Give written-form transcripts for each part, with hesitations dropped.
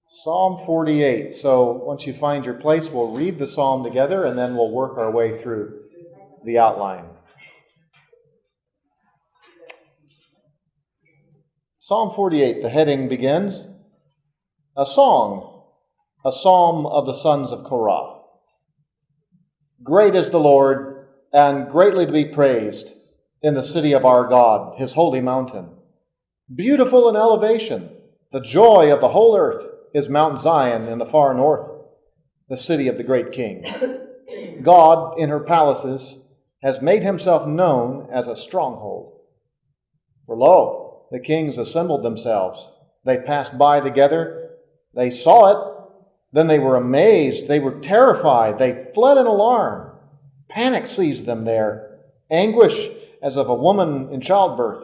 Psalm 48. So once you find your place, we'll read the psalm together and then we'll work our way through the outline. Psalm 48, the heading begins, a song, a psalm of the sons of Korah. Great is the Lord, and greatly to be praised in the city of our God, his holy mountain. Beautiful in elevation, the joy of the whole earth is Mount Zion in the far north, the city of the great King. God, in her palaces, has made himself known as a stronghold. For lo, the kings assembled themselves. They passed by together. They saw it. Then they were amazed. They were terrified. They fled in alarm. Panic seized them there, anguish as of a woman in childbirth.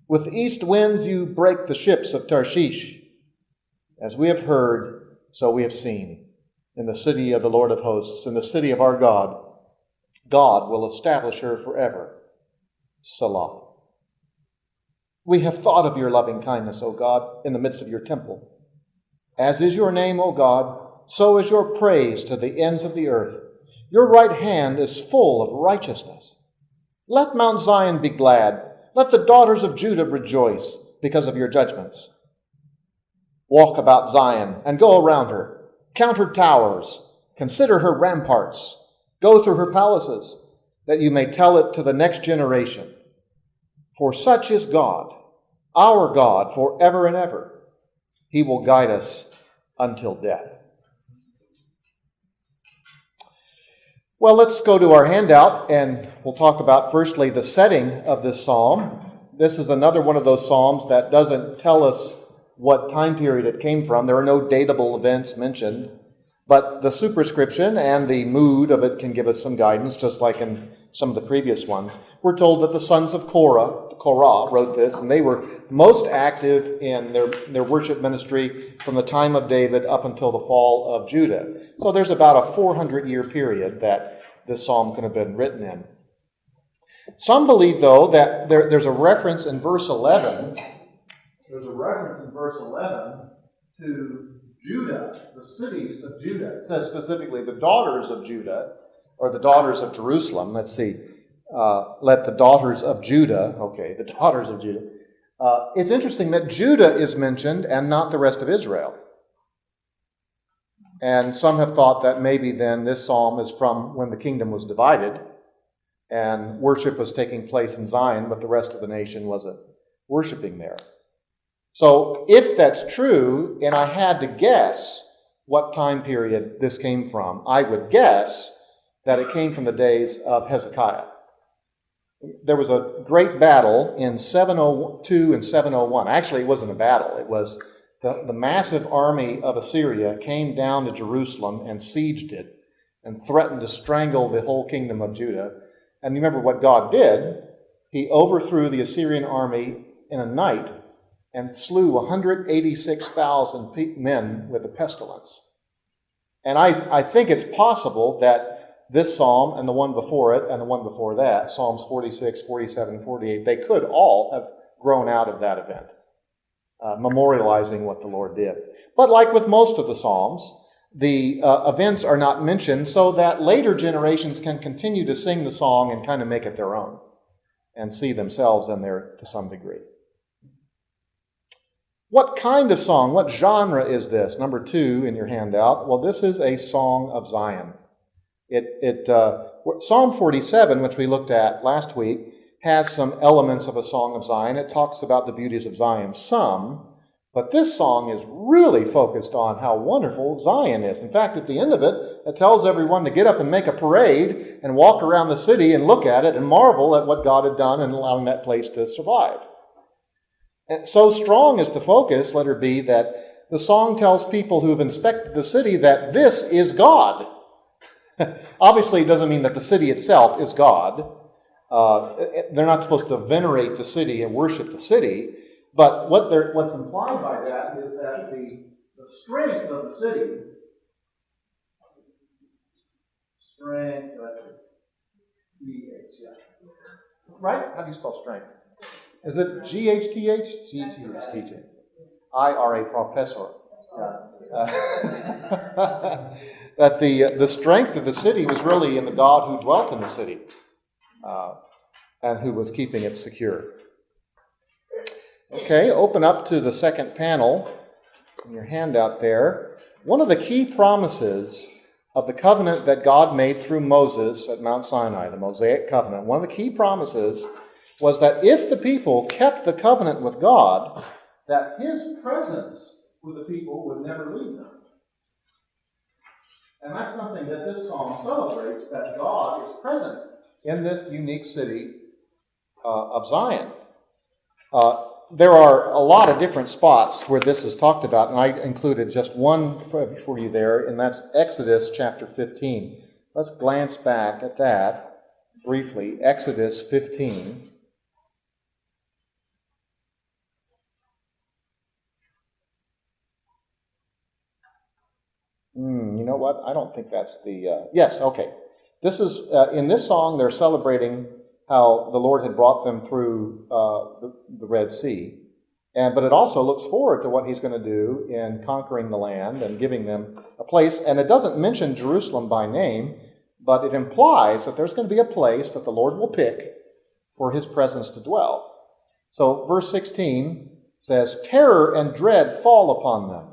With east winds you break the ships of Tarshish. As we have heard, so we have seen. In the city of the Lord of hosts, in the city of our God, God will establish her forever. Selah. We have thought of your loving kindness, O God, in the midst of your temple. As is your name, O God, so is your praise to the ends of the earth. Your right hand is full of righteousness. Let Mount Zion be glad. Let the daughters of Judah rejoice because of your judgments. Walk about Zion and go around her. Count her towers. Consider her ramparts. Go through her palaces, that you may tell it to the next generation. For such is God, our God, forever and ever. He will guide us until death. Well, let's go to our handout, and we'll talk about firstly the setting of this psalm. This is another one of those psalms that doesn't tell us what time period it came from. There are no datable events mentioned, but the superscription and the mood of it can give us some guidance, just like in some of the previous ones. We're told that the sons of Korah wrote this, and they were most active in their worship ministry from the time of David up until the fall of Judah. So there's about a 400-year period that this psalm could have been written in. Some believe, though, that there's a reference in verse 11. There's a reference in verse 11 to Judah, the cities of Judah. It says specifically the daughters of Judah, or the daughters of Jerusalem. Let's see. Let the daughters of Judah, the daughters of Judah. It's interesting that Judah is mentioned and not the rest of Israel. And some have thought that maybe then this psalm is from when the kingdom was divided and worship was taking place in Zion, but the rest of the nation wasn't worshiping there. So if that's true, and I had to guess what time period this came from, I would guess that it came from the days of Hezekiah. There was a great battle in 702 and 701. Actually, it wasn't a battle. It was the massive army of Assyria came down to Jerusalem and sieged it and threatened to strangle the whole kingdom of Judah. And you remember what God did? He overthrew the Assyrian army in a night and slew 186,000 men with a pestilence. And I think it's possible that this psalm and the one before it and the one before that, Psalms 46, 47, 48, they could all have grown out of that event, memorializing what the Lord did. But like with most of the psalms, the events are not mentioned so that later generations can continue to sing the song and kind of make it their own and see themselves in there to some degree. What kind of song, what genre is this? Number 2 in your handout. Well, this is a song of Zion. Psalm 47, which we looked at last week, has some elements of a song of Zion. It talks about the beauties of Zion, some, but this song is really focused on how wonderful Zion is. In fact, at the end of it, it tells everyone to get up and make a parade and walk around the city and look at it and marvel at what God had done in allowing that place to survive. And so strong is the focus, let her be, that the song tells people who have inspected the city that this is God. Obviously, it doesn't mean that the city itself is God. They're not supposed to venerate the city and worship the city. But what's implied by that is that the strength of the city, right? How do you spell strength? Is it G-H-T-H? G-T-H. I-R-A, professor. Yeah. that the strength of the city was really in the God who dwelt in the city and who was keeping it secure. Okay, open up to the second panel in your handout there. One of the key promises of the covenant that God made through Moses at Mount Sinai, the Mosaic covenant, one of the key promises was that if the people kept the covenant with God, that his presence with the people would never leave them. And that's something that this psalm celebrates, that God is present in this unique city of Zion. There are a lot of different spots where this is talked about, and I included just one for you there, and that's Exodus chapter 15. Let's glance back at that briefly. Exodus 15. You know what? I don't think that's the... yes, okay. This is, in this song, they're celebrating how the Lord had brought them through the Red Sea. But it also looks forward to what he's going to do in conquering the land and giving them a place. And it doesn't mention Jerusalem by name, but it implies that there's going to be a place that the Lord will pick for his presence to dwell. So verse 16 says, "Terror and dread fall upon them.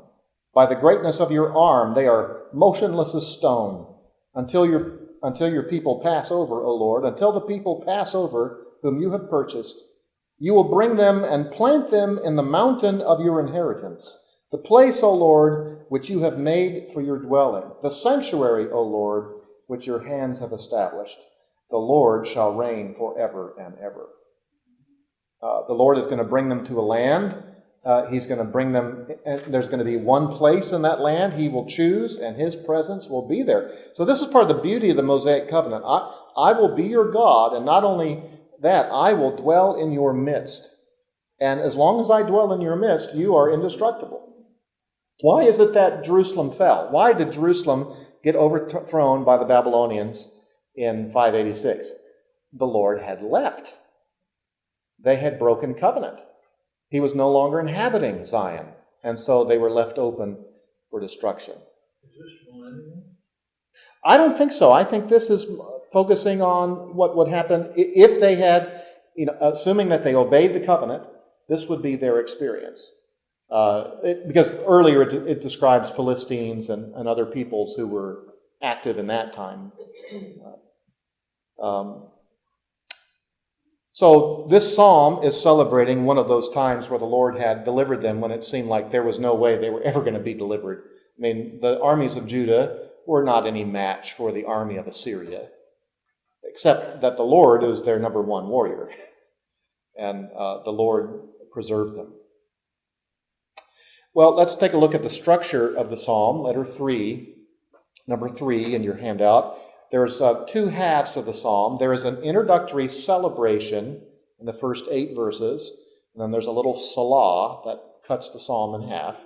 By the greatness of your arm, they are motionless as stone, until your people pass over, O Lord, until the people pass over whom you have purchased. You will bring them and plant them in the mountain of your inheritance, the place, O Lord, which you have made for your dwelling, the sanctuary, O Lord, which your hands have established. The Lord shall reign forever and ever." The Lord is going to bring them to a land. He's going to bring them, and there's going to be one place in that land he will choose, and his presence will be there. So this is part of the beauty of the Mosaic covenant. I will be your God, and not only that, I will dwell in your midst. And as long as I dwell in your midst, you are indestructible. Why is it that Jerusalem fell? Why did Jerusalem get overthrown by the Babylonians in 586? The Lord had left. They had broken covenant. He was no longer inhabiting Zion, and so they were left open for destruction. Is this millennium? I don't think so. I think this is focusing on what would happen if they had, assuming that they obeyed the covenant, this would be their experience. Because earlier it describes Philistines and other peoples who were active in that time. So this psalm is celebrating one of those times where the Lord had delivered them when it seemed like there was no way they were ever going to be delivered. I mean, the armies of Judah were not any match for the army of Assyria, except that the Lord is their number one warrior, and the Lord preserved them. Well, let's take a look at the structure of the psalm, letter 3, number 3 in your handout. There's two halves to the psalm. There is an introductory celebration in the first 8 verses, and then there's a little Salah that cuts the psalm in half.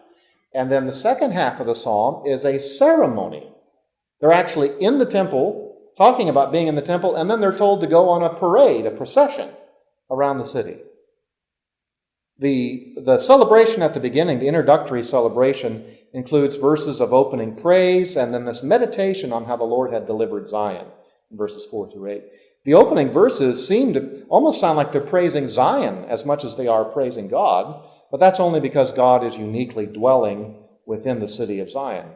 And then the second half of the psalm is a ceremony. They're actually in the temple, talking about being in the temple, and then they're told to go on a parade, a procession around the city. The celebration at the beginning, the introductory celebration, includes verses of opening praise and then this meditation on how the Lord had delivered Zion in verses 4 through 8. The opening verses seem to almost sound like they're praising Zion as much as they are praising God, but that's only because God is uniquely dwelling within the city of Zion.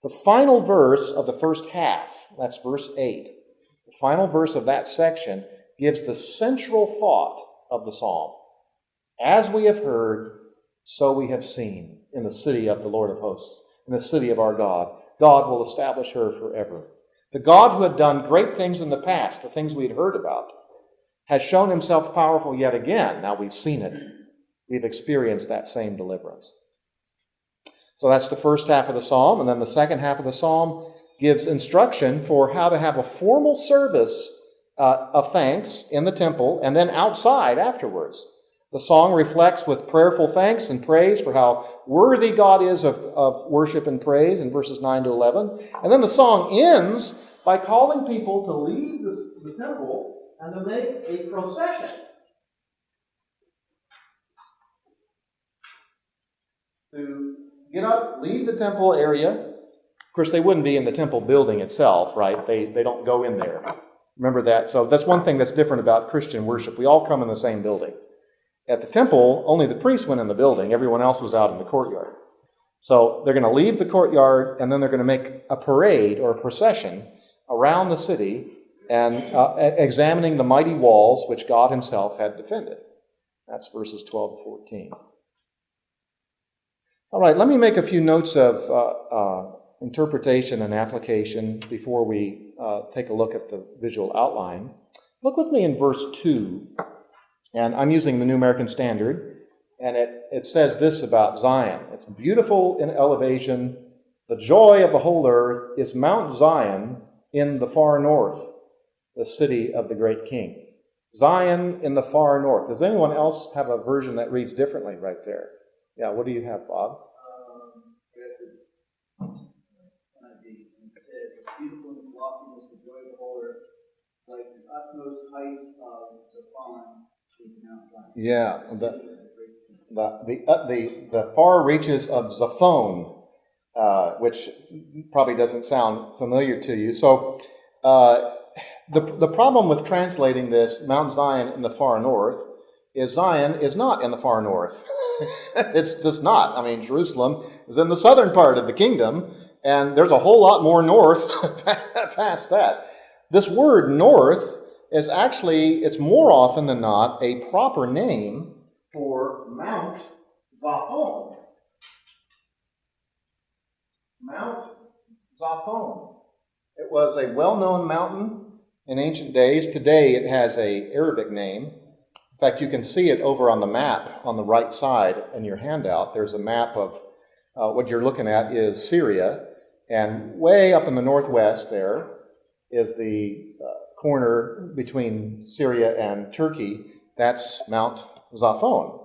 The final verse of the first half, that's verse 8, the final verse of that section gives the central thought of the psalm. As we have heard, so we have seen in the city of the Lord of hosts, in the city of our God. God will establish her forever. The God who had done great things in the past, the things we had heard about, has shown himself powerful yet again. Now we've seen it. We've experienced that same deliverance. So that's the first half of the psalm, and then the second half of the psalm gives instruction for how to have a formal service of thanks in the temple and then outside afterwards. The song reflects with prayerful thanks and praise for how worthy God is of worship and praise in verses 9 to 11. And then the song ends by calling people to leave the temple and to make a procession to get up, leave the temple area. Of course, they wouldn't be in the temple building itself, right? They don't go in there. Remember that? So that's one thing that's different about Christian worship. We all come in the same building. At the temple, only the priests went in the building. Everyone else was out in the courtyard. So they're going to leave the courtyard, and then they're going to make a parade or a procession around the city and examining the mighty walls which God himself had defended. That's verses 12 to 14. All right, let me make a few notes of interpretation and application before we take a look at the visual outline. Look with me in verse 2. And I'm using the New American Standard, and it says this about Zion. It's beautiful in elevation. The joy of the whole earth is Mount Zion in the far north, the city of the great king. Zion in the far north. Does anyone else have a version that reads differently right there? Yeah, what do you have, Bob? It says, beautiful in its loftiness, the joy of the whole earth, like the utmost heights of Zaphon. Yeah, the far reaches of Zaphon, which probably doesn't sound familiar to you. So the problem with translating this Mount Zion in the far north is Zion is not in the far north. It's just not. I mean, Jerusalem is in the southern part of the kingdom, and there's a whole lot more north past that. This word north is actually, it's more often than not, a proper name for Mount Zaphon. Mount Zaphon. It was a well-known mountain in ancient days. Today it has an Arabic name. In fact, you can see it over on the map on the right side in your handout. There's a map of what you're looking at is Syria, and way up in the northwest there is the corner between Syria and Turkey. That's Mount Zaphon.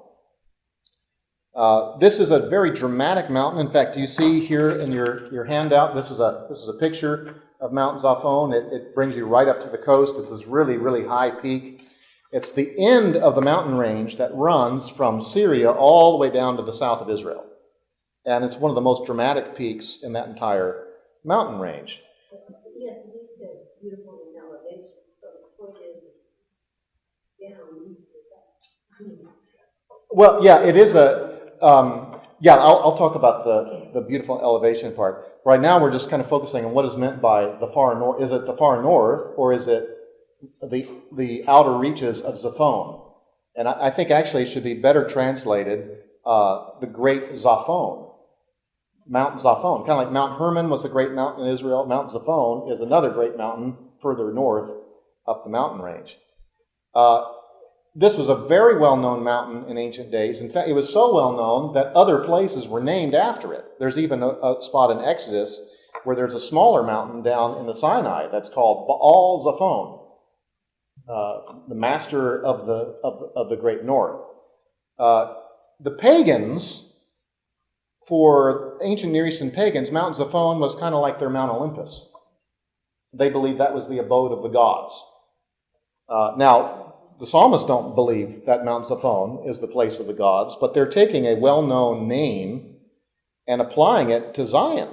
This is a very dramatic mountain. In fact, you see here in your handout, this is a picture of Mount Zaphon. It brings you right up to the coast. It's this really, really high peak. It's the end of the mountain range that runs from Syria all the way down to the south of Israel. And it's one of the most dramatic peaks in that entire mountain range. Yes, he says beautiful in elevation. So the point is, down. Well, yeah, it is I'll talk about the beautiful elevation part. Right now, we're just kind of focusing on what is meant by the far north. Is it the far north, or is it the outer reaches of Zaphon? And I think actually it should be better translated the Great Zaphon. Mount Zaphon. Kind of like Mount Hermon was a great mountain in Israel. Mount Zaphon is another great mountain further north up the mountain range. This was a very well-known mountain in ancient days. In fact, it was so well-known that other places were named after it. There's even a spot in Exodus where there's a smaller mountain down in the Sinai that's called Baal Zaphon, the master of the great north. The pagans, for ancient Near Eastern pagans, Mount Zaphon was kind of like their Mount Olympus. They believed that was the abode of the gods. Now, the psalmists don't believe that Mount Zaphon is the place of the gods, but they're taking a well-known name and applying it to Zion.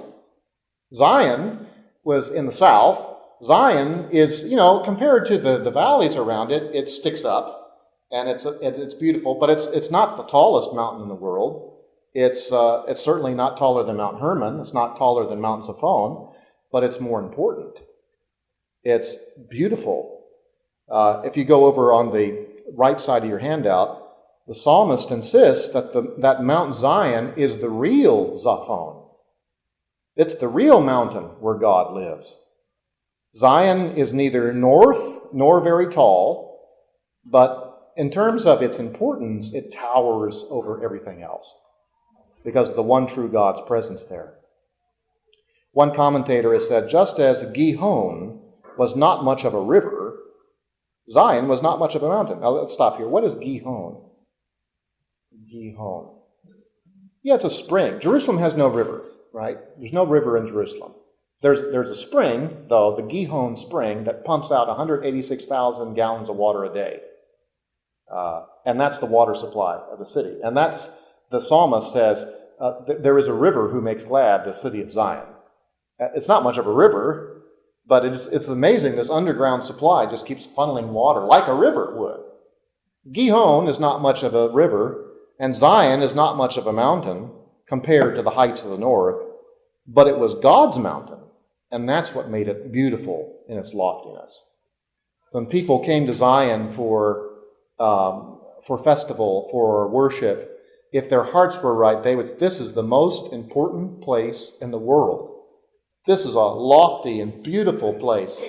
Zion was in the south. Zion is, compared to the valleys around it, it sticks up, and it's beautiful, but it's not the tallest mountain in the world. It's certainly not taller than Mount Hermon. It's not taller than Mount Zaphon, but it's more important. It's beautiful. If you go over on the right side of your handout, the psalmist insists that Mount Zion is the real Zaphon. It's the real mountain where God lives. Zion is neither north nor very tall, but in terms of its importance, it towers over everything else because of the one true God's presence there. One commentator has said, just as Gihon was not much of a river, Zion was not much of a mountain. Now let's stop here. What is Gihon? Gihon. Yeah, it's a spring. Jerusalem has no river, right? There's no river in Jerusalem. There's a spring, though, the Gihon spring, that pumps out 186,000 gallons of water a day. And that's the water supply of the city. And that's, the psalmist says, there is a river who makes glad the city of Zion. It's not much of a river, but it's amazing. This underground supply just keeps funneling water like a river would. Gihon is not much of a river, and Zion is not much of a mountain compared to the heights of the north, but it was God's mountain, and that's what made it beautiful in its loftiness. When people came to Zion for festival, for worship, if their hearts were right, this is the most important place in the world. This is a lofty and beautiful place.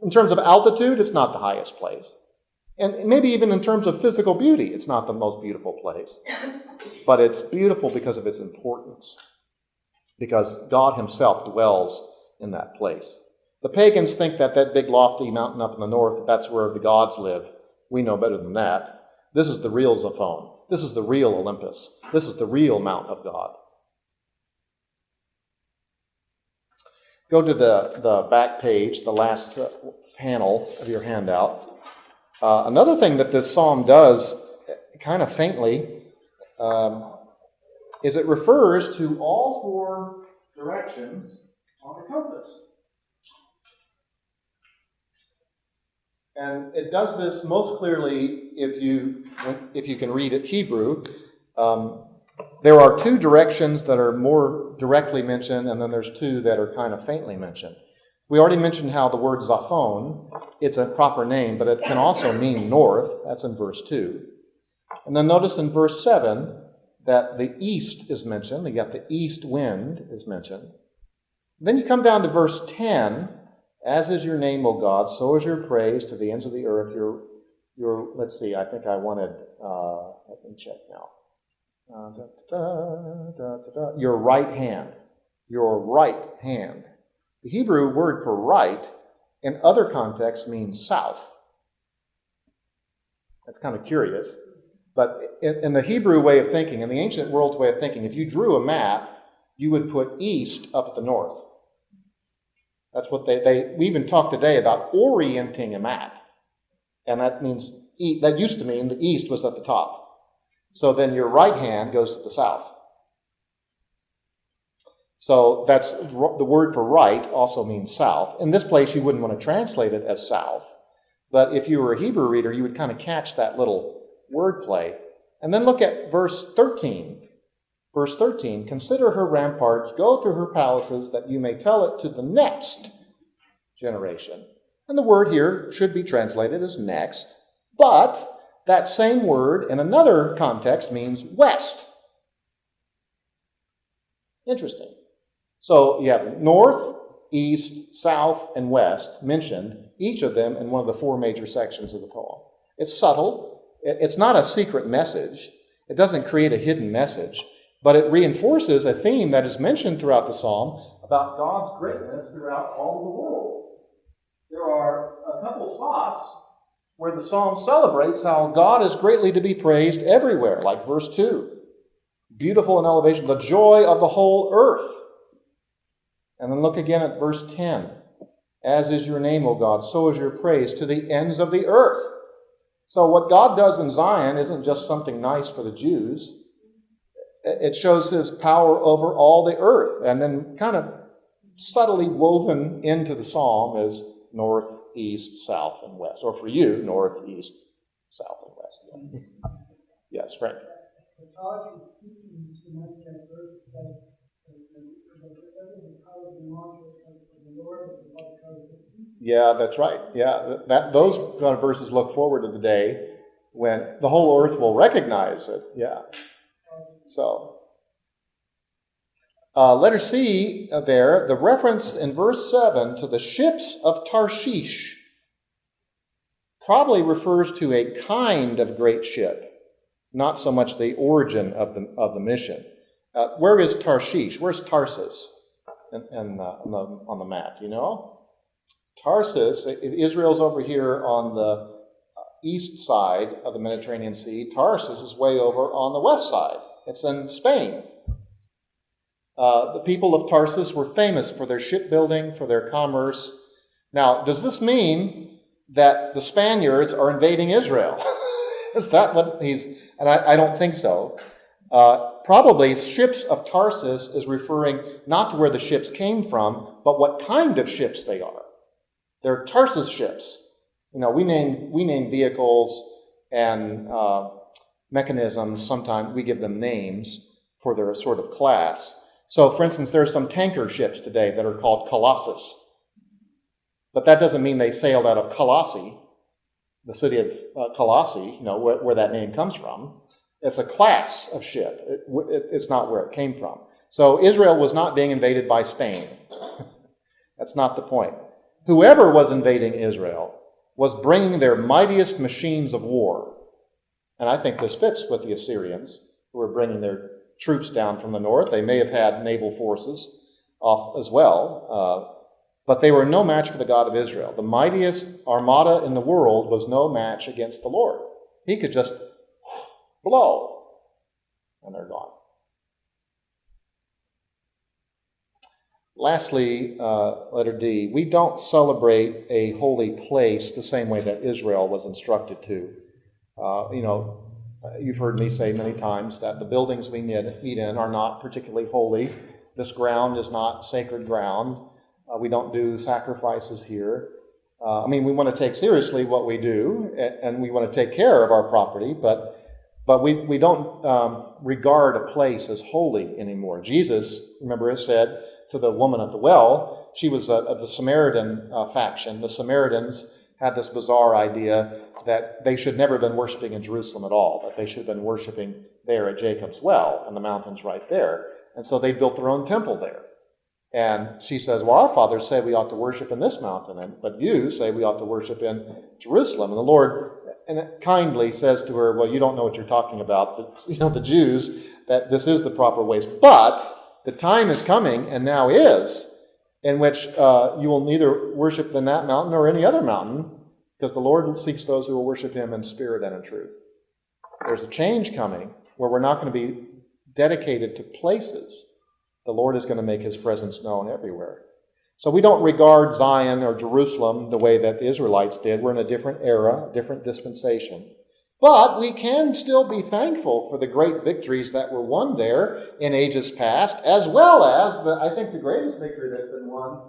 In terms of altitude, it's not the highest place. And maybe even in terms of physical beauty, it's not the most beautiful place. But it's beautiful because of its importance. Because God himself dwells in that place. The pagans think that big lofty mountain up in the north, that's where the gods live. We know better than that. This is the real Zaphon. This is the real Olympus. This is the real Mount of God. Go to the back page, the last panel of your handout. Another thing that this psalm does, kind of faintly, is it refers to all four directions on the compass. And it does this most clearly if you can read it Hebrew. There are two directions that are more directly mentioned, and then there's two that are kind of faintly mentioned. We already mentioned how the word Zaphon, it's a proper name, but it can also mean north. That's in verse 2. And then notice in verse 7 that the east is mentioned. You got the east wind is mentioned. Then you come down to verse 10. As is your name, O God, so is your praise to the ends of the earth. Your let's see, I think I wanted, let me check now. Your right hand. Your right hand. The Hebrew word for right in other contexts means south. That's kind of curious. But in the Hebrew way of thinking, in the ancient world's way of thinking, if you drew a map, you would put east up at the north. That's what we even talk today about orienting a map. And that means, that used to mean the east was at the top. So then your right hand goes to the south. So that's the word for right also means south. In this place, you wouldn't want to translate it as south. But if you were a Hebrew reader, you would kind of catch that little wordplay. And then look at verse 13. Verse 13, consider her ramparts, go through her palaces, that you may tell it to the next generation. And the word here should be translated as next, but that same word in another context means west. Interesting. So you have north, east, south, and west mentioned, each of them in one of the four major sections of the poem. It's subtle. It's not a secret message. It doesn't create a hidden message. But it reinforces a theme that is mentioned throughout the psalm about God's greatness throughout all of the world. There are a couple spots where the psalm celebrates how God is greatly to be praised everywhere, like verse 2. Beautiful in elevation, the joy of the whole earth. And then look again at verse 10. As is your name, O God, so is your praise to the ends of the earth. So what God does in Zion isn't just something nice for the Jews. It shows his power over all the earth. And then kind of subtly woven into the psalm is north, east, south, and west. Or for you, north, east, south, and west. Yes, Frank. Yeah, that's right. Yeah, those kind of verses look forward to the day when the whole earth will recognize it. Yeah. So, letter C there, the reference in verse 7 to the ships of Tarshish probably refers to a kind of great ship, not so much the origin of the mission. Where is Tarshish? Where's Tarsus on the map, you know? Tarsus, Israel's over here on the east side of the Mediterranean Sea. Tarsus is way over on the west side. It's in Spain. The people of Tarsus were famous for their shipbuilding, for their commerce. Now, does this mean that the Spaniards are invading Israel? Is that what and I don't think so. Probably ships of Tarsus is referring not to where the ships came from, but what kind of ships they are. They're Tarsus ships. We name vehicles and mechanisms. Sometimes we give them names for their sort of class. So, for instance, there are some tanker ships today that are called Colossus. But that doesn't mean they sailed out of Colossae, the city of Colossae, where that name comes from. It's a class of ship. It's not where it came from. So Israel was not being invaded by Spain. That's not the point. Whoever was invading Israel was bringing their mightiest machines of war. And I think this fits with the Assyrians, who were bringing their troops down from the north. They may have had naval forces off as well, but they were no match for the God of Israel. The mightiest armada in the world was no match against the Lord. He could just blow, and they're gone. Lastly, letter D, we don't celebrate a holy place the same way that Israel was instructed to. You've heard me say many times that the buildings we meet in are not particularly holy. This ground is not sacred ground. We don't do sacrifices here. We want to take seriously what we do, and we want to take care of our property, but we don't regard a place as holy anymore. Jesus, remember, said to the woman at the well, she was of the Samaritan faction. The Samaritans had this bizarre idea that they should never have been worshiping in Jerusalem at all, that they should have been worshiping there at Jacob's well in the mountains right there. And so they built their own temple there. And she says, well, our fathers say we ought to worship in this mountain, but you say we ought to worship in Jerusalem. And the Lord kindly says to her, well, you don't know what you're talking about. The Jews, that this is the proper ways. But the time is coming, and now is, in which you will neither worship in that mountain or any other mountain, because the Lord seeks those who will worship him in spirit and in truth. There's a change coming where we're not going to be dedicated to places. The Lord is going to make his presence known everywhere. So we don't regard Zion or Jerusalem the way that the Israelites did. We're in a different era, a different dispensation. But we can still be thankful for the great victories that were won there in ages past, as well as, I think the greatest victory that's been won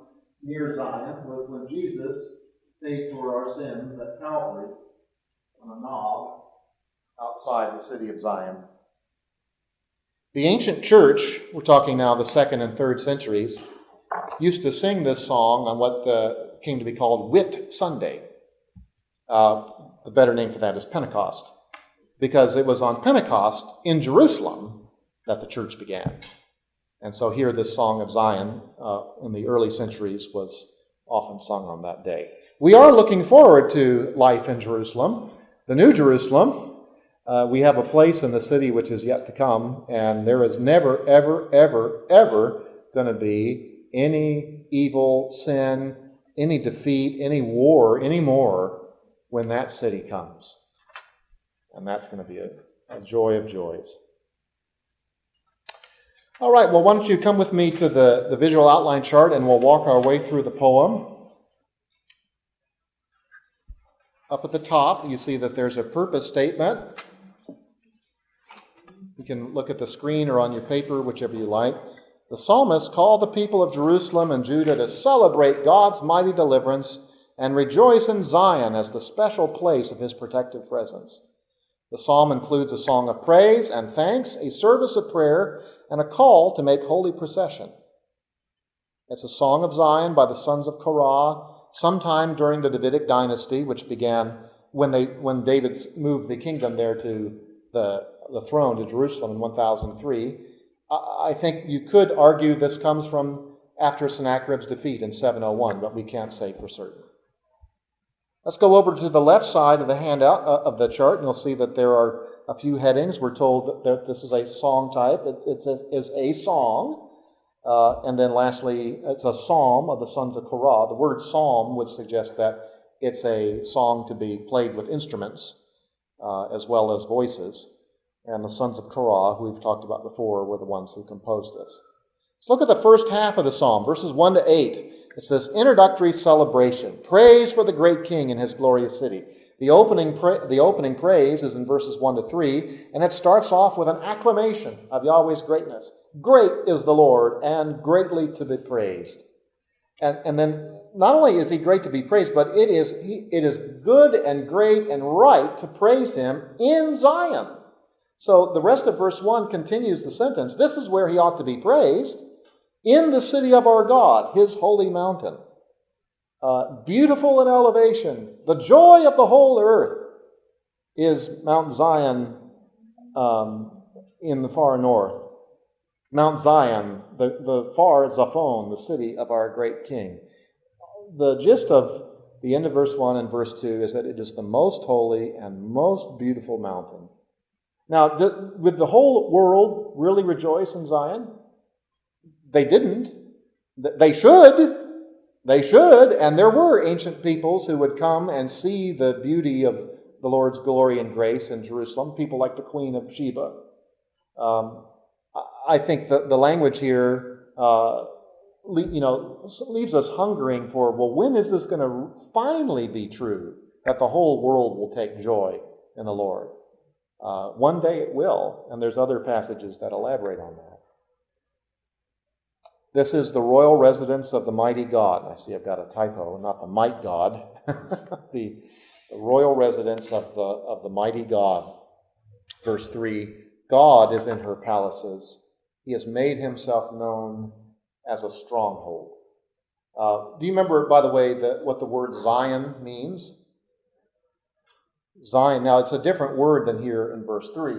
near Zion was when Jesus paid for our sins at Calvary on a knob outside the city of Zion. The ancient church, we're talking now the 2nd and 3rd centuries, used to sing this song on what came to be called Whit Sunday. The better name for that is Pentecost, because it was on Pentecost in Jerusalem that the church began. And so here this Song of Zion in the early centuries was often sung on that day. We are looking forward to life in Jerusalem, the New Jerusalem. We have a place in the city which is yet to come, and there is never, ever, ever, ever going to be any evil, sin, any defeat, any war anymore when that city comes. And that's going to be a joy of joys. All right, well, why don't you come with me to the visual outline chart, and we'll walk our way through the poem. Up at the top, you see that there's a purpose statement. You can look at the screen or on your paper, whichever you like. The psalmist called the people of Jerusalem and Judah to celebrate God's mighty deliverance and rejoice in Zion as the special place of his protective presence. The psalm includes a song of praise and thanks, a service of prayer, and a call to make holy procession. It's a song of Zion by the sons of Korah, sometime during the Davidic dynasty, which began when David moved the kingdom there to the throne to Jerusalem in 1003. I think you could argue this comes from after Sennacherib's defeat in 701, but we can't say for certain. Let's go over to the left side of the handout of the chart, and you'll see that there are a few headings. We're told that this is a song type. It is a song. And then lastly, it's a psalm of the sons of Korah. The word psalm would suggest that it's a song to be played with instruments as well as voices. And the sons of Korah, who we've talked about before, were the ones who composed this. Let's look at the first half of the psalm, verses 1 to 8. It's this introductory celebration. Praise for the great king in his glorious city. The opening praise is in verses 1 to 3, and it starts off with an acclamation of Yahweh's greatness. Great is the Lord, and greatly to be praised. And then not only is he great to be praised, but it is good and great and right to praise him in Zion. So the rest of verse 1 continues the sentence. This is where he ought to be praised, in the city of our God, his holy mountain. Beautiful in elevation, the joy of the whole earth is Mount Zion in the far north. Mount Zion, the far Zaphon, the city of our great king. The gist of the end of verse 1 and verse 2 is that it is the most holy and most beautiful mountain. Now, would the whole world really rejoice in Zion? They didn't. They should. They should. And there were ancient peoples who would come and see the beauty of the Lord's glory and grace in Jerusalem. People like the Queen of Sheba. I think the language here, leaves us hungering for, well, when is this going to finally be true that the whole world will take joy in the Lord? One day it will, and there's other passages that elaborate on that. This is the royal residence of the mighty God. I see I've got a typo, not the might God. the royal residence of the mighty God. Verse 3, God is in her palaces. He has made himself known as a stronghold. Do you remember, by the way, what the word Zion means? Zion. Now, it's a different word than here in verse 3,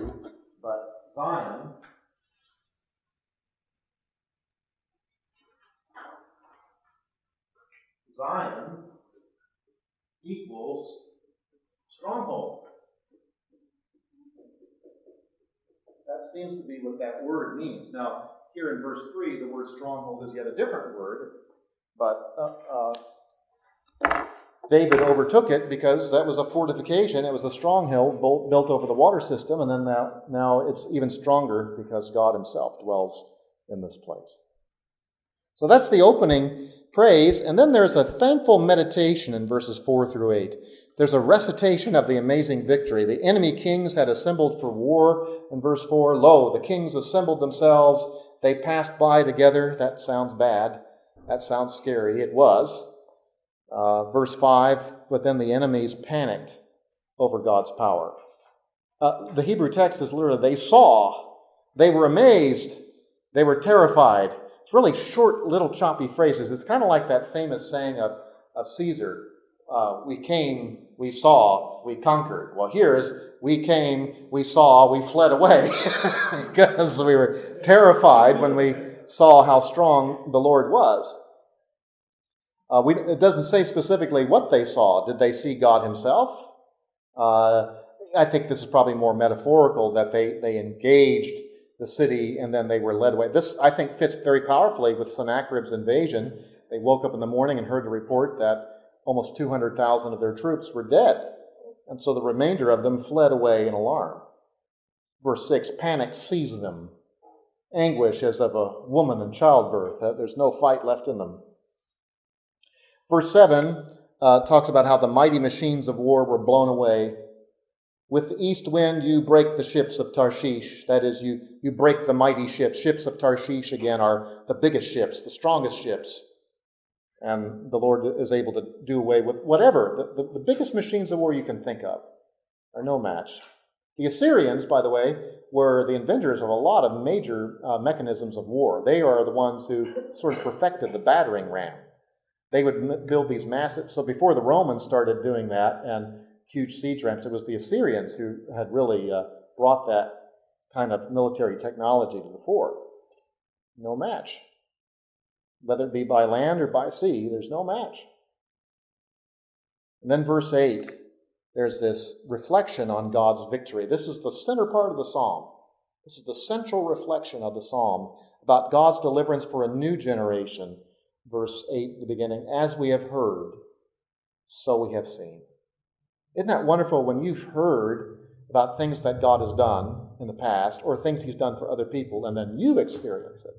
but Zion equals stronghold. That seems to be what that word means. Now, here in verse 3, the word stronghold is yet a different word, but David overtook it because that was a fortification. It was a stronghold built over the water system, and then now it's even stronger because God himself dwells in this place. So that's the opening praise, and then there's a thankful meditation in verses 4 through 8. There's a recitation of the amazing victory. The enemy kings had assembled for war in verse 4. Lo, the kings assembled themselves. They passed by together. That sounds bad. That sounds scary. It was. Verse 5, but then the enemies panicked over God's power. The Hebrew text is literally, they saw, they were amazed, they were terrified. It's really short, little choppy phrases. It's kind of like that famous saying of Caesar, we came, we saw, we conquered. Well, here's, we came, we saw, we fled away because we were terrified when we saw how strong the Lord was. It doesn't say specifically what they saw. Did they see God himself? I think this is probably more metaphorical, that they engaged the city and then they were led away. This, I think, fits very powerfully with Sennacherib's invasion. They woke up in the morning and heard the report that almost 200,000 of their troops were dead. And so the remainder of them fled away in alarm. Verse 6, panic seized them. Anguish as of a woman in childbirth. There's no fight left in them. Verse 7 talks about how the mighty machines of war were blown away. With the east wind you break the ships of Tarshish. That is, you break the mighty ships. Ships of Tarshish, again, are the biggest ships, the strongest ships. And the Lord is able to do away with whatever. The biggest machines of war you can think of are no match. The Assyrians, by the way, were the inventors of a lot of major mechanisms of war. They are the ones who sort of perfected the battering ram. They would build these massive... So before the Romans started doing that and huge siege ramps, it was the Assyrians who had really brought that kind of military technology to the fore. No match. Whether it be by land or by sea, there's no match. And then verse 8, there's this reflection on God's victory. This is the center part of the psalm. This is the central reflection of the psalm about God's deliverance for a new generation. Verse 8, the beginning, as we have heard, so we have seen. Isn't that wonderful when you've heard about things that God has done in the past or things he's done for other people and then you experience it?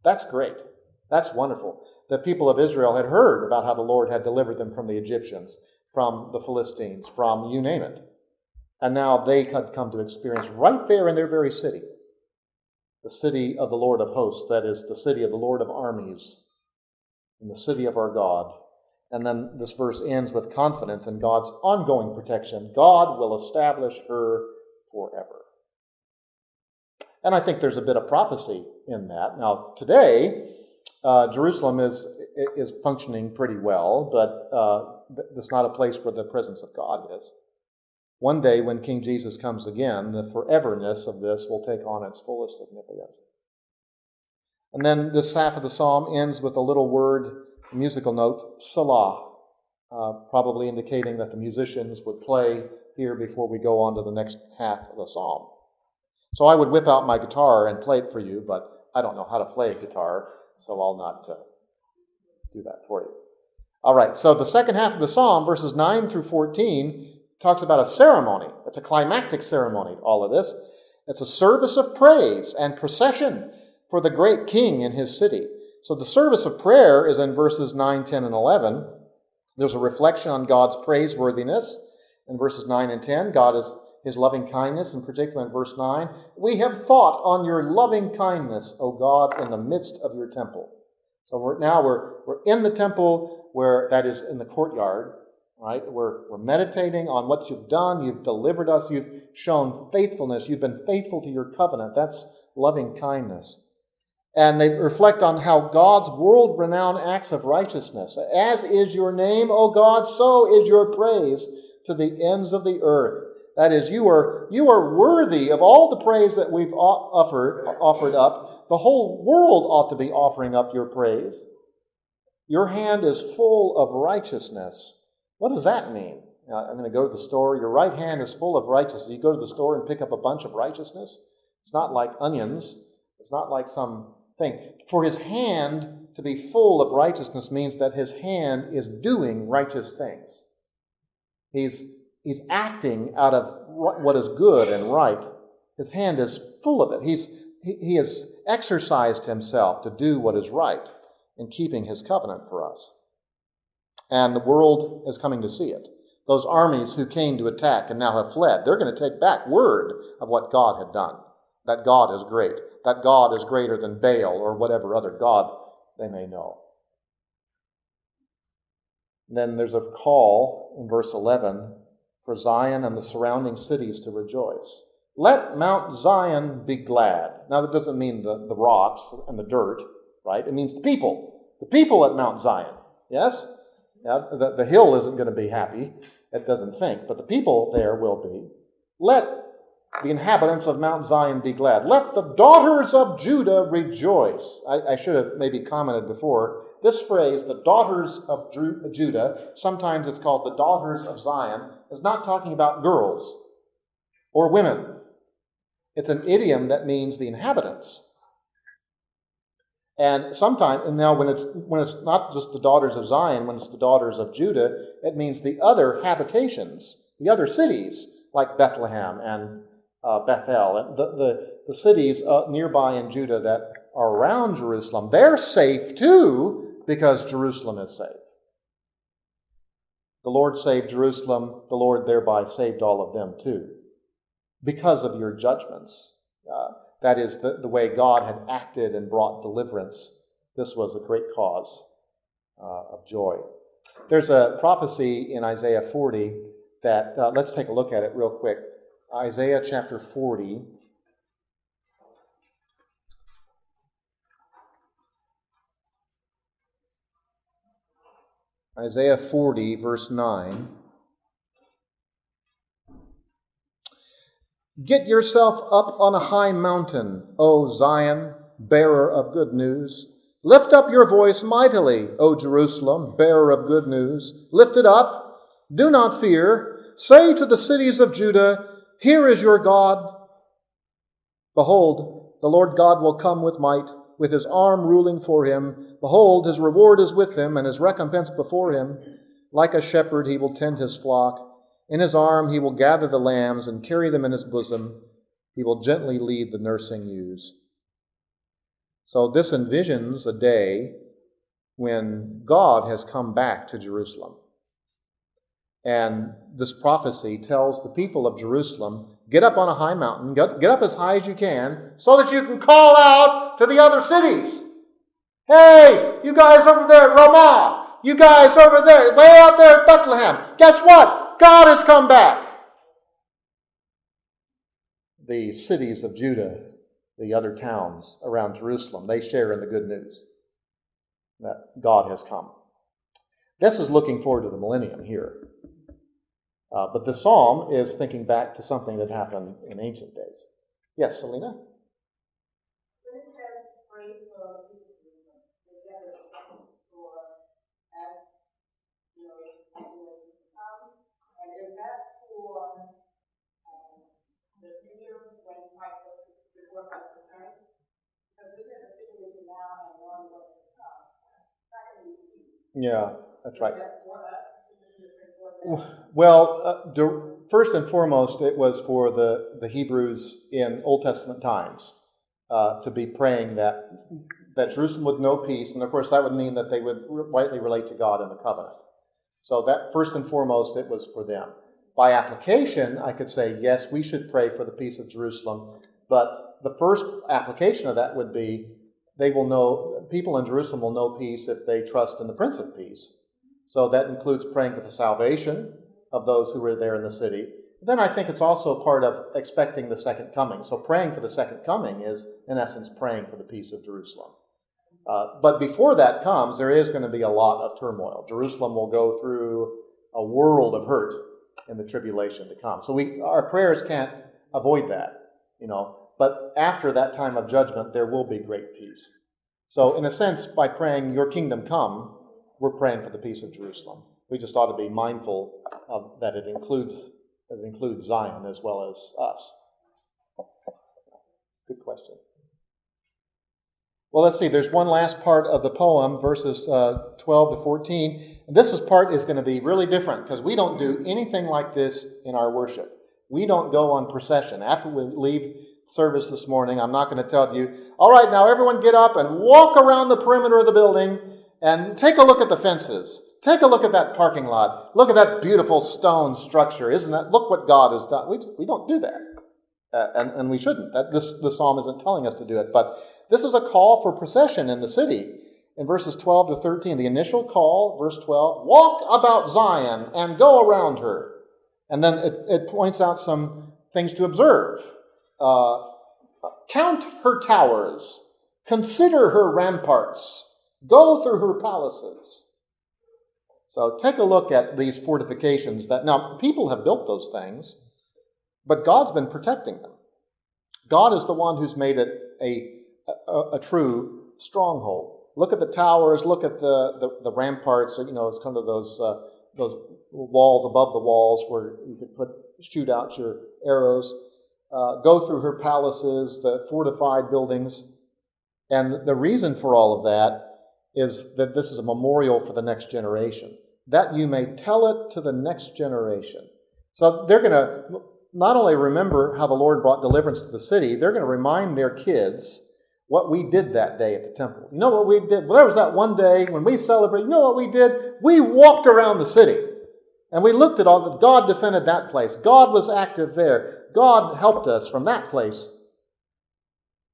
That's great. That's wonderful. The people of Israel had heard about how the Lord had delivered them from the Egyptians, from the Philistines, from you name it. And now they had come to experience right there in their very city, the city of the Lord of hosts, that is, the city of the Lord of armies, and the city of our God. And then this verse ends with confidence in God's ongoing protection. God will establish her forever. And I think there's a bit of prophecy in that. Now, today, Jerusalem is functioning pretty well, but it's not a place where the presence of God is. One day, when King Jesus comes again, the foreverness of this will take on its fullest significance. And then this half of the psalm ends with a little word, musical note, Selah, probably indicating that the musicians would play here before we go on to the next half of the psalm. So I would whip out my guitar and play it for you, but I don't know how to play a guitar, so I'll not do that for you. All right, so the second half of the psalm, verses 9 through 14, talks about a ceremony. It's a climactic ceremony, all of this. It's a service of praise and procession for the great king in his city. So the service of prayer is in verses 9, 10, and 11. There's a reflection on God's praiseworthiness in verses 9 and 10. God is his loving kindness, in particular in verse 9. We have thought on your loving kindness, O God, in the midst of your temple. So we're in the temple, where that is in the courtyard, right? We're meditating on what you've done. You've delivered us. You've shown faithfulness. You've been faithful to your covenant. That's loving kindness. And they reflect on how God's world-renowned acts of righteousness. As is your name, O God, so is your praise to the ends of the earth. That is, you are worthy of all the praise that we've offered up. The whole world ought to be offering up your praise. Your hand is full of righteousness. What does that mean? I'm going to go to the store. Your right hand is full of righteousness. You go to the store and pick up a bunch of righteousness. It's not like onions. It's not like some thing. For his hand to be full of righteousness means that his hand is doing righteous things. He's acting out of what is good and right. His hand is full of it. He has exercised himself to do what is right in keeping his covenant for us. And the world is coming to see it. Those armies who came to attack and now have fled, they're going to take back word of what God had done. That God is great. That God is greater than Baal or whatever other god they may know. Then there's a call in verse 11 for Zion and the surrounding cities to rejoice. Let Mount Zion be glad. Now that doesn't mean the rocks and the dirt, right? It means the people. The people at Mount Zion. Yes? Now, the hill isn't going to be happy. It doesn't think. But the people there will be. Let the inhabitants of Mount Zion be glad. Let the daughters of Judah rejoice. I should have maybe commented before. This phrase, the daughters of Judah, sometimes it's called the daughters of Zion, is not talking about girls or women. It's an idiom that means the inhabitants. And now when it's not just the daughters of Zion, when it's the daughters of Judah, it means the other habitations, the other cities, like Bethlehem and Bethel, and the cities nearby in Judah that are around Jerusalem. They're safe too, because Jerusalem is safe. The Lord saved Jerusalem. The Lord thereby saved all of them too, because of your judgments. That is the way God had acted and brought deliverance. This was a great cause of joy. There's a prophecy in Isaiah 40 that, let's take a look at it real quick. Isaiah chapter 40. Isaiah 40, verse 9. Get yourself up on a high mountain, O Zion, bearer of good news. Lift up your voice mightily, O Jerusalem, bearer of good news. Lift it up. Do not fear. Say to the cities of Judah, here is your God. Behold, the Lord God will come with might, with his arm ruling for him. Behold, his reward is with him, and his recompense before him. Like a shepherd, he will tend his flock. In his arm he will gather the lambs and carry them in his bosom. He will gently lead the nursing ewes. So this envisions a day when God has come back to Jerusalem. And this prophecy tells the people of Jerusalem, get up on a high mountain, get up as high as you can, so that you can call out to the other cities. Hey, you guys over there at Ramah, you guys over there, way out there at Bethlehem, guess what? God has come back. The cities of Judah, the other towns around Jerusalem, they share in the good news that God has come. This is looking forward to the millennium here. But the psalm is thinking back to something that happened in ancient days. Yes, Selena? When it says pray for people, is that a request for us, generations to come? And is that for the future when Christ before Christ returns? Because we live in a situation now and knowing what's to come. That can be peace. Yeah, that's right. Is that for us? Well, first and foremost, it was for the Hebrews in Old Testament times to be praying that Jerusalem would know peace, and of course that would mean that they would rightly relate to God in the covenant. So that first and foremost, it was for them. By application, I could say, yes, we should pray for the peace of Jerusalem, but the first application of that would be people in Jerusalem will know peace if they trust in the Prince of Peace. So that includes praying for the salvation of those who were there in the city. Then I think it's also part of expecting the second coming. So praying for the second coming is, in essence, praying for the peace of Jerusalem. But before that comes, there is going to be a lot of turmoil. Jerusalem will go through a world of hurt in the tribulation to come. So our prayers can't avoid that, But after that time of judgment, there will be great peace. So in a sense, by praying, your kingdom come, we're praying for the peace of Jerusalem. We just ought to be mindful of that it includes Zion as well as us. Good question. Well, let's see. There's one last part of the poem, verses 12 to 14. And this part is going to be really different because we don't do anything like this in our worship. We don't go on procession. After we leave service this morning, I'm not going to tell you, all right, now everyone get up and walk around the perimeter of the building and take a look at the fences. Take a look at that parking lot. Look at that beautiful stone structure. Look what God has done. We don't do that. And we shouldn't. The psalm isn't telling us to do it. But this is a call for procession in the city. In verses 12 to 13, the initial call, verse 12, walk about Zion and go around her. And then it points out some things to observe. Count her towers. Consider her ramparts. Go through her palaces. So take a look at these fortifications now people have built those things, but God's been protecting them. God is the one who's made it a true stronghold. Look at the towers, look at the ramparts, it's kind of those walls above the walls where you could shoot out your arrows. Go through her palaces, the fortified buildings. And the reason for all of that is that this is a memorial for the next generation, that you may tell it to the next generation. So they're going to not only remember how the Lord brought deliverance to the city, they're going to remind their kids what we did that day at the temple. You know what we did? Well, there was that one day when we celebrated. You know what we did? We walked around the city, and we looked at all that. God defended that place. God was active there. God helped us from that place.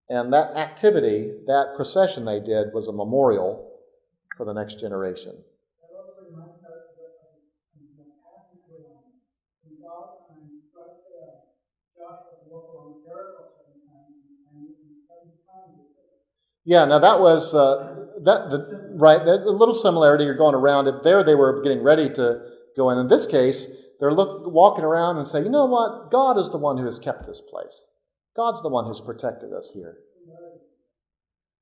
And that activity, that procession they did, was a memorial for the next generation. That also reminds us of the passage when God instructed Joshua to walk along Jericho 7 times, and 7 times. Yeah, now that was right. A little similarity. You're going around it. There, they were getting ready to go in. In this case, they're walking around and say, you know what? God is the one who has kept this place. God's the one who's protected us here.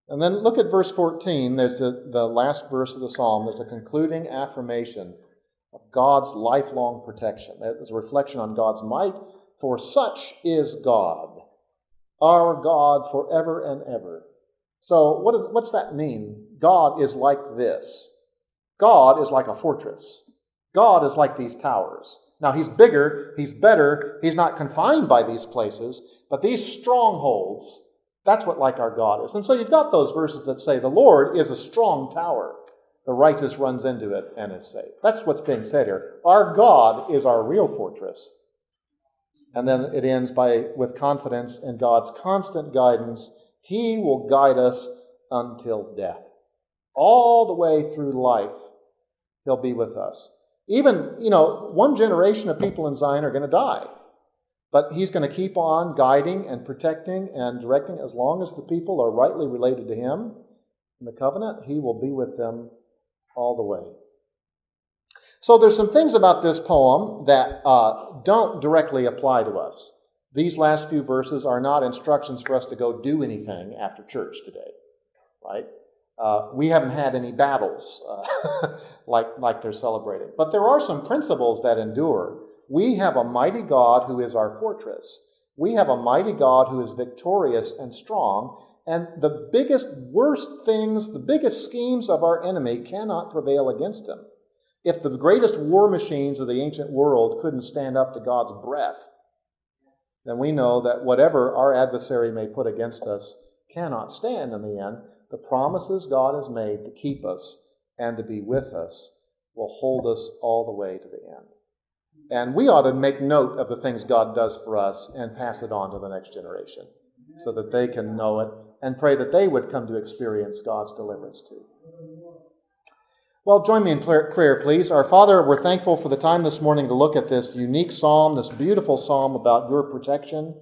And then look at verse 14. There's the last verse of the psalm. There's a concluding affirmation of God's lifelong protection. There's a reflection on God's might. For such is God, our God forever and ever. So what's that mean? God is like this. God is like a fortress. God is like these towers. Now, he's bigger, he's better, he's not confined by these places, but these strongholds, that's what like our God is. And so you've got those verses that say the Lord is a strong tower. The righteous runs into it and is safe. That's what's being said here. Our God is our real fortress. And then it ends with confidence in God's constant guidance. He will guide us until death. All the way through life, he'll be with us. Even, one generation of people in Zion are going to die. But he's going to keep on guiding and protecting and directing as long as the people are rightly related to him in the covenant. He will be with them all the way. So there's some things about this poem that don't directly apply to us. These last few verses are not instructions for us to go do anything after church today, right? We haven't had any battles like they're celebrating. But there are some principles that endure. We have a mighty God who is our fortress. We have a mighty God who is victorious and strong. And the biggest, worst things, the biggest schemes of our enemy cannot prevail against him. If the greatest war machines of the ancient world couldn't stand up to God's breath, then we know that whatever our adversary may put against us cannot stand in the end. The promises God has made to keep us and to be with us will hold us all the way to the end. And we ought to make note of the things God does for us and pass it on to the next generation so that they can know it and pray that they would come to experience God's deliverance too. Well, join me in prayer, please. Our Father, we're thankful for the time this morning to look at this unique psalm, this beautiful psalm about your protection.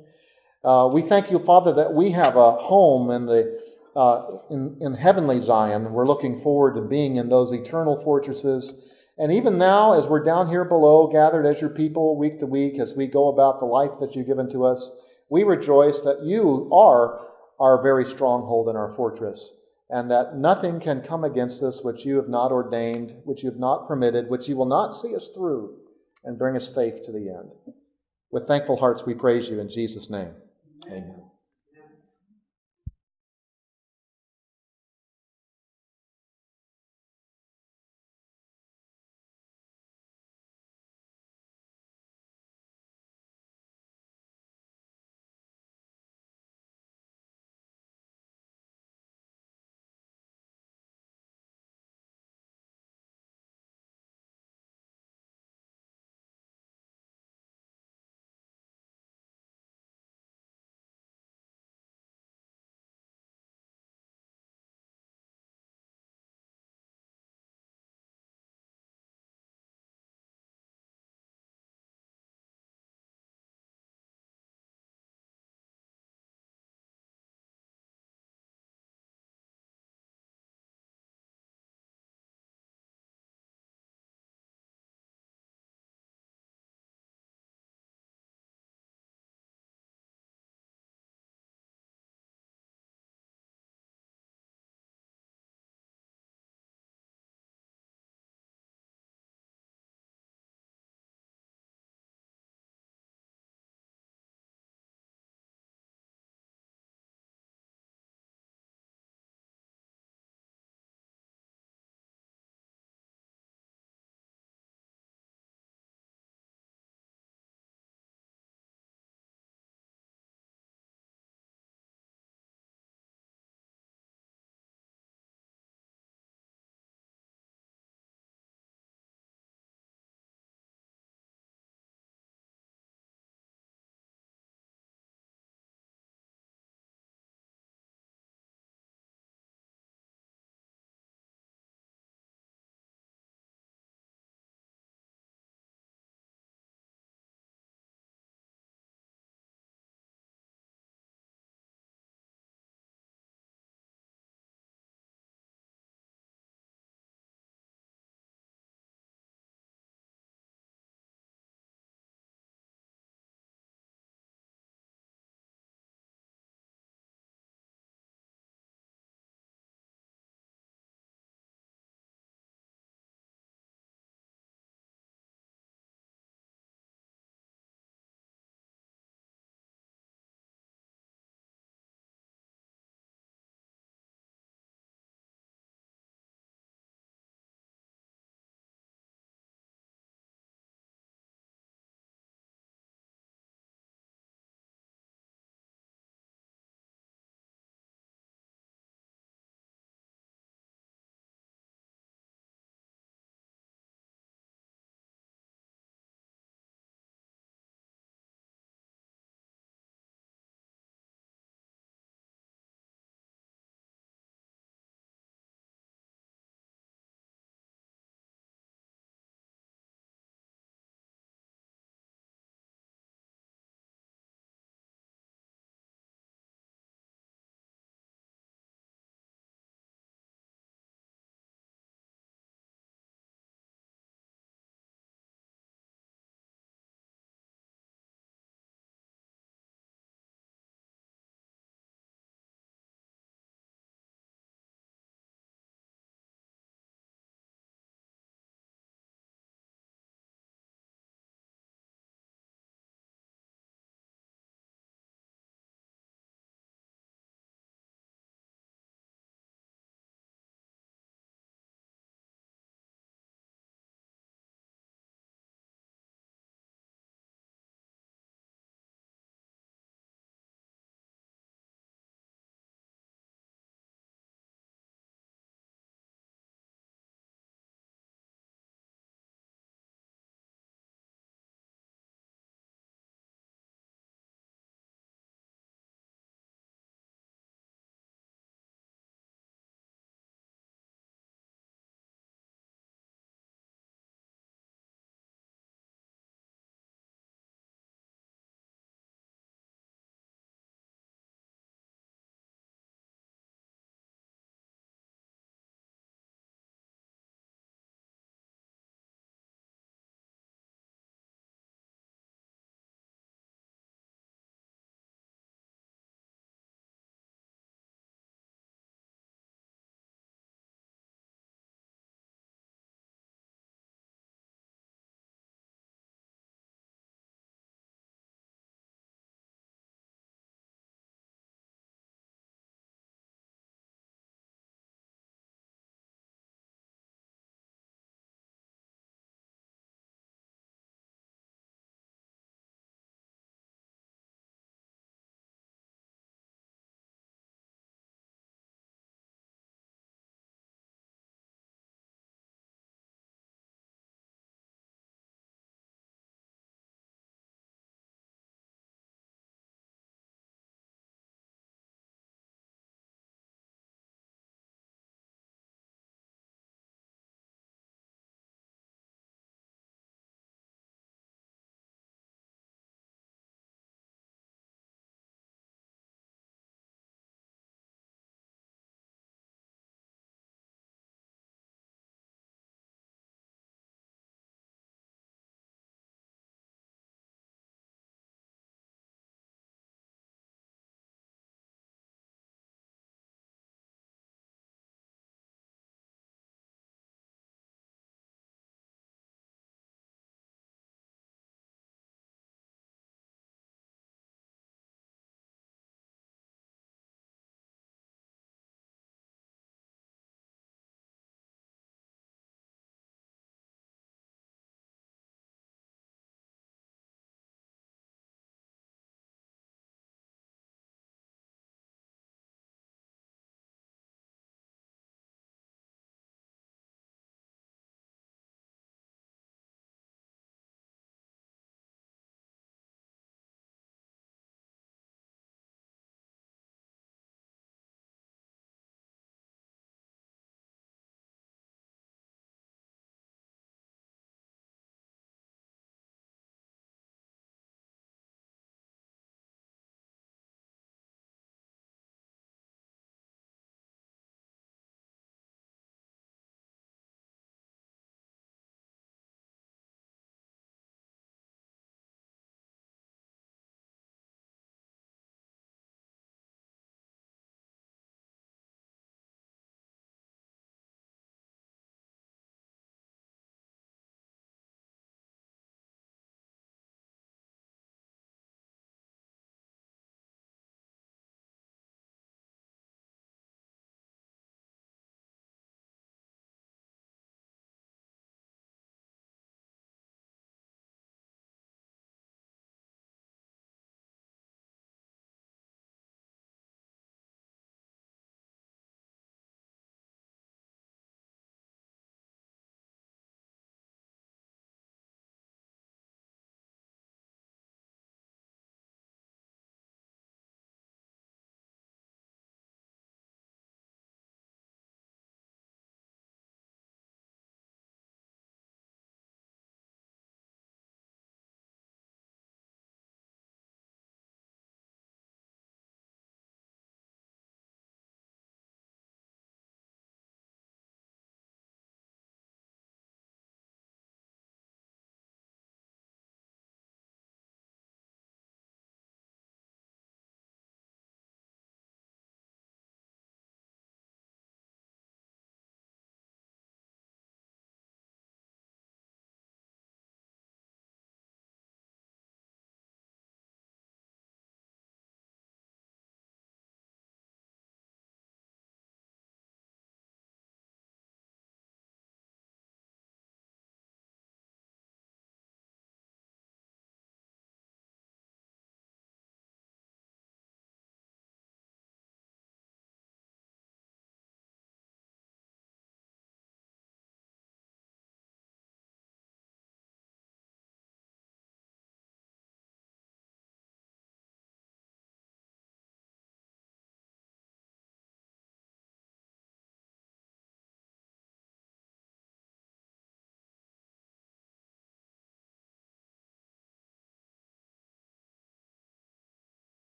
We thank you, Father, that we have a home in heavenly Zion. We're looking forward to being in those eternal fortresses. And even now, as we're down here below, gathered as your people week to week, as we go about the life that you've given to us, we rejoice that you are our very stronghold and our fortress, and that nothing can come against us which you have not ordained, which you have not permitted, which you will not see us through and bring us safe to the end. With thankful hearts we praise you in Jesus' name. Amen.